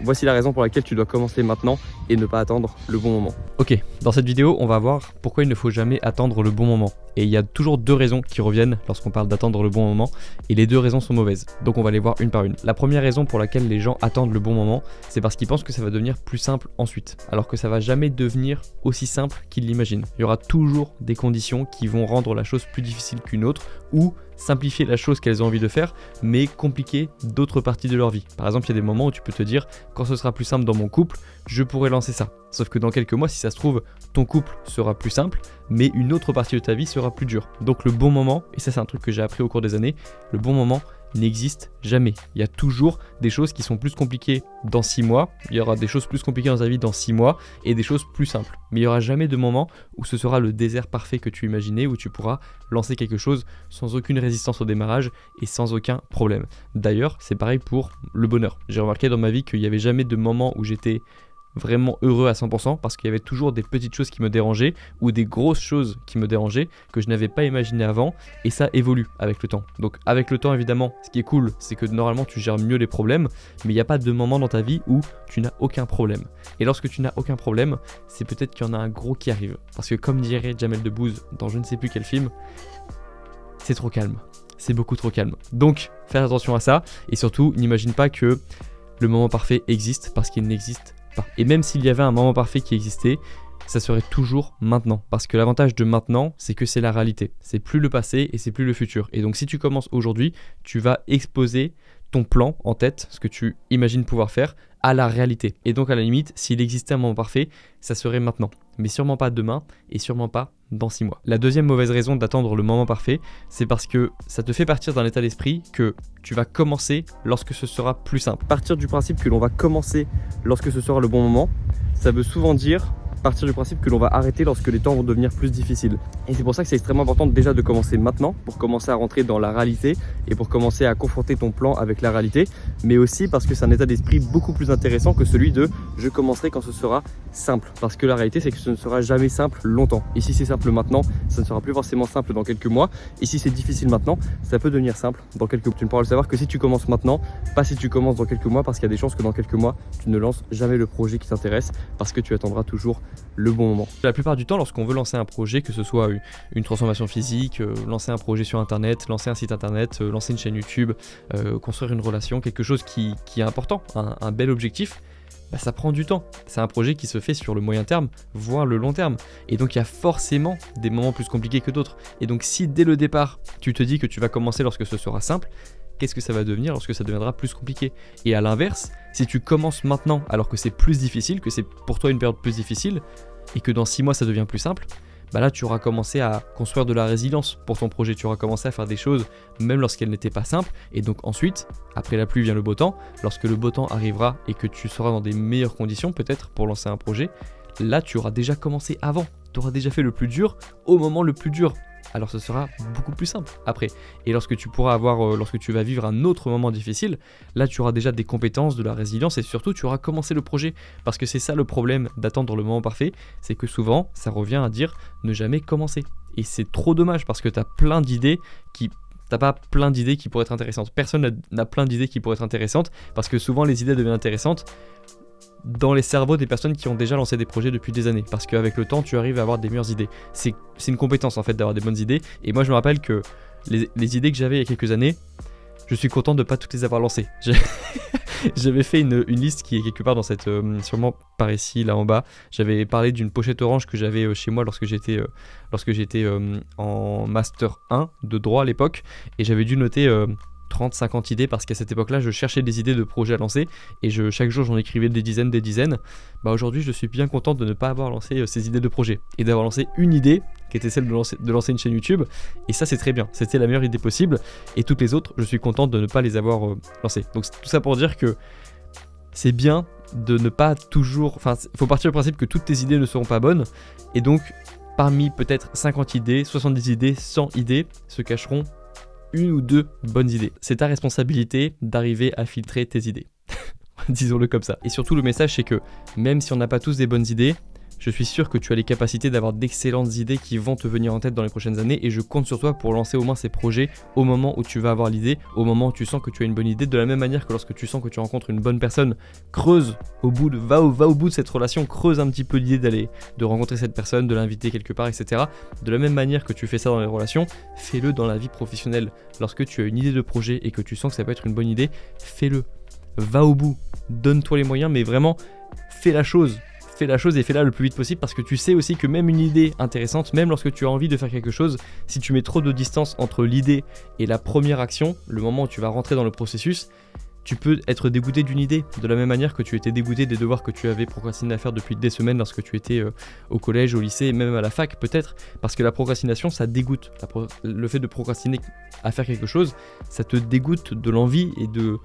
Voici la raison pour laquelle tu dois commencer maintenant et ne pas attendre le bon moment. Ok, dans cette vidéo, on va voir pourquoi il ne faut jamais attendre le bon moment. Et il y a toujours deux raisons qui reviennent lorsqu'on parle d'attendre le bon moment, et les deux raisons sont mauvaises. Donc on va les voir une par une. La première raison pour laquelle les gens attendent le bon moment, c'est parce qu'ils pensent que ça va devenir plus simple ensuite, alors que ça va jamais devenir aussi simple qu'ils l'imaginent. Il y aura toujours des conditions qui vont rendre la chose plus difficile qu'une autre, ou simplifier la chose qu'elles ont envie de faire, mais compliquer d'autres parties de leur vie. Par exemple, il y a des moments où tu peux te dire, quand ce sera plus simple dans mon couple, je pourrais lancer ça. Sauf que dans quelques mois, si ça se trouve, ton couple sera plus simple, mais une autre partie de ta vie sera plus dure. Donc le bon moment, et ça c'est un truc que j'ai appris au cours des années, le bon moment n'existe jamais. Il y a toujours des choses qui sont plus compliquées dans 6 mois, il y aura des choses plus compliquées dans ta vie dans 6 mois, et des choses plus simples. Mais il n'y aura jamais de moment où ce sera le désert parfait que tu imaginais, où tu pourras lancer quelque chose sans aucune résistance au démarrage et sans aucun problème. D'ailleurs, c'est pareil pour le bonheur. J'ai remarqué dans ma vie qu'il n'y avait jamais de moment où j'étais vraiment heureux à 100% parce qu'il y avait toujours des petites choses qui me dérangeaient ou des grosses choses qui me dérangeaient que je n'avais pas imaginé avant, et ça évolue avec le temps. Donc avec le temps, évidemment, ce qui est cool, c'est que normalement tu gères mieux les problèmes, mais il n'y a pas de moment dans ta vie où tu n'as aucun problème. Et lorsque tu n'as aucun problème, c'est peut-être qu'il y en a un gros qui arrive, parce que comme dirait Jamel Debbouze dans je ne sais plus quel film, c'est trop calme, c'est beaucoup trop calme. Donc fais attention à ça, et surtout n'imagine pas que le moment parfait existe, parce qu'il n'existe pas. Et même s'il y avait un moment parfait qui existait, ça serait toujours maintenant. Parce que l'avantage de maintenant, c'est que c'est la réalité. C'est plus le passé et c'est plus le futur. Et donc si tu commences aujourd'hui, tu vas exposer ton plan en tête, ce que tu imagines pouvoir faire, à la réalité. Et donc à la limite, s'il existait un moment parfait, ça serait maintenant. Mais sûrement pas demain et sûrement pas dans 6 mois. La deuxième mauvaise raison d'attendre le moment parfait, c'est parce que ça te fait partir d'un état d'esprit que tu vas commencer lorsque ce sera plus simple. Partir du principe que l'on va commencer lorsque ce sera le bon moment, ça veut souvent dire partir du principe que l'on va arrêter lorsque les temps vont devenir plus difficiles. Et c'est pour ça que c'est extrêmement important déjà de commencer maintenant, pour commencer à rentrer dans la réalité et pour commencer à confronter ton plan avec la réalité, mais aussi parce que c'est un état d'esprit beaucoup plus intéressant que celui de je commencerai quand ce sera simple. Parce que la réalité, c'est que ce ne sera jamais simple longtemps. Et si c'est simple maintenant, ça ne sera plus forcément simple dans quelques mois. Et si c'est difficile maintenant, ça peut devenir simple dans quelques mois. Tu ne pourras le savoir que si tu commences maintenant, pas si tu commences dans quelques mois, parce qu'il y a des chances que dans quelques mois, tu ne lances jamais le projet qui t'intéresse, parce que tu attendras toujours le bon moment. La plupart du temps, lorsqu'on veut lancer un projet, que ce soit une transformation physique, lancer un projet sur internet, lancer un site internet, lancer une chaîne YouTube, construire une relation, quelque chose qui est important, un bel objectif, bah ça prend du temps. C'est un projet qui se fait sur le moyen terme, voire le long terme. Et donc il y a forcément des moments plus compliqués que d'autres. Et donc si dès le départ, tu te dis que tu vas commencer lorsque ce sera simple, qu'est-ce que ça va devenir lorsque ça deviendra plus compliqué? Et à l'inverse, si tu commences maintenant alors que c'est plus difficile, que c'est pour toi une période plus difficile, et que dans 6 mois ça devient plus simple, bah là tu auras commencé à construire de la résilience pour ton projet, tu auras commencé à faire des choses même lorsqu'elles n'étaient pas simples, et donc ensuite, après la pluie vient le beau temps, lorsque le beau temps arrivera et que tu seras dans des meilleures conditions peut-être pour lancer un projet, là tu auras déjà commencé avant, tu auras déjà fait le plus dur au moment le plus dur. Alors ce sera beaucoup plus simple après. Et lorsque tu pourras avoir, lorsque tu vas vivre un autre moment difficile, là tu auras déjà des compétences, de la résilience, et surtout tu auras commencé le projet. Parce que c'est ça le problème d'attendre le moment parfait, c'est que souvent ça revient à dire ne jamais commencer. Et c'est trop dommage parce que tu as plein d'idées qui... T'as pas plein d'idées qui pourraient être intéressantes. Personne n'a plein d'idées qui pourraient être intéressantes parce que souvent les idées deviennent intéressantes dans les cerveaux des personnes qui ont déjà lancé des projets depuis des années, parce qu'avec le temps tu arrives à avoir des meilleures idées. C'est une compétence en fait d'avoir des bonnes idées, et moi je me rappelle que les idées que j'avais il y a quelques années, je suis content de ne pas toutes les avoir lancées. J'avais fait une liste qui est quelque part dans cette, sûrement par ici, là en bas. J'avais parlé d'une pochette orange que j'avais chez moi lorsque j'étais en Master 1 de droit à l'époque, et j'avais dû noter 30-50 idées parce qu'à cette époque-là, je cherchais des idées de projets à lancer et chaque jour, j'en écrivais des dizaines. Bah aujourd'hui, je suis bien content de ne pas avoir lancé ces idées de projets et d'avoir lancé une idée qui était celle de lancer une chaîne YouTube, et ça, c'est très bien. C'était la meilleure idée possible, et toutes les autres, je suis content de ne pas les avoir lancées. Donc tout ça pour dire que c'est bien de ne pas toujours... Enfin, il faut partir du principe que toutes tes idées ne seront pas bonnes, et donc parmi peut-être 50 idées, 70 idées, 100 idées se cacheront une ou deux bonnes idées. C'est ta responsabilité d'arriver à filtrer tes idées. Disons-le comme ça. Et surtout, le message, c'est que même si on n'a pas tous des bonnes idées, Je suis sûr que tu as les capacités d'avoir d'excellentes idées qui vont te venir en tête dans les prochaines années et je compte sur toi pour lancer au moins ces projets au moment où tu vas avoir l'idée, au moment où tu sens que tu as une bonne idée. De la même manière que lorsque tu sens que tu rencontres une bonne personne, creuse va au bout de cette relation, creuse un petit peu l'idée de rencontrer cette personne, de l'inviter quelque part, etc. De la même manière que tu fais ça dans les relations, fais-le dans la vie professionnelle. Lorsque tu as une idée de projet et que tu sens que ça peut être une bonne idée, fais-le. Va au bout, donne-toi les moyens, mais vraiment, fais la chose et fais-la le plus vite possible parce que tu sais aussi que même une idée intéressante, même lorsque tu as envie de faire quelque chose, si tu mets trop de distance entre l'idée et la première action, le moment où tu vas rentrer dans le processus, tu peux être dégoûté d'une idée, de la même manière que tu étais dégoûté des devoirs que tu avais procrastiné à faire depuis des semaines lorsque tu étais au collège, au lycée, et même à la fac peut-être, parce que la procrastination ça dégoûte. Le fait de procrastiner à faire quelque chose, ça te dégoûte de l'envie et de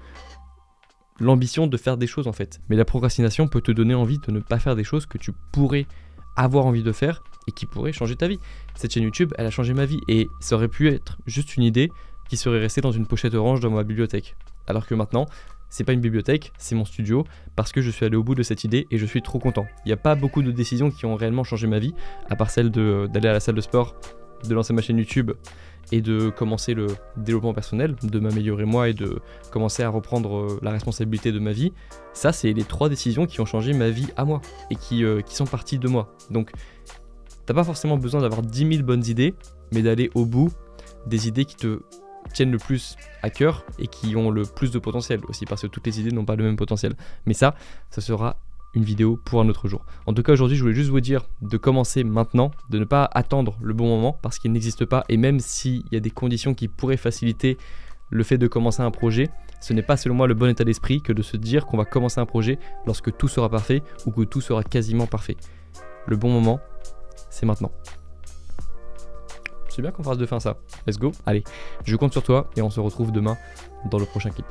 l'ambition de faire des choses en fait. Mais la procrastination peut te donner envie de ne pas faire des choses que tu pourrais avoir envie de faire et qui pourraient changer ta vie. Cette chaîne YouTube, elle a changé ma vie et ça aurait pu être juste une idée qui serait restée dans une pochette orange dans ma bibliothèque. Alors que maintenant, c'est pas une bibliothèque, c'est mon studio parce que je suis allé au bout de cette idée et je suis trop content. Il n'y a pas beaucoup de décisions qui ont réellement changé ma vie, à part celle d'aller à la salle de sport, de lancer ma chaîne YouTube et de commencer le développement personnel, de m'améliorer moi et de commencer à reprendre la responsabilité de ma vie. Ça, c'est les 3 décisions qui ont changé ma vie à moi et qui sont parties de moi. Donc, t'as pas forcément besoin d'avoir 10 000 bonnes idées, mais d'aller au bout des idées qui te tiennent le plus à cœur et qui ont le plus de potentiel aussi, parce que toutes les idées n'ont pas le même potentiel. Mais ça sera une vidéo pour un autre jour. En tout cas, aujourd'hui, je voulais juste vous dire de commencer maintenant, de ne pas attendre le bon moment parce qu'il n'existe pas. Et même s'il y a des conditions qui pourraient faciliter le fait de commencer un projet, ce n'est pas selon moi le bon état d'esprit que de se dire qu'on va commencer un projet lorsque tout sera parfait ou que tout sera quasiment parfait. Le bon moment, c'est maintenant. C'est bien qu'on fasse de fin ça. Let's go. Allez, je compte sur toi et on se retrouve demain dans le prochain clip.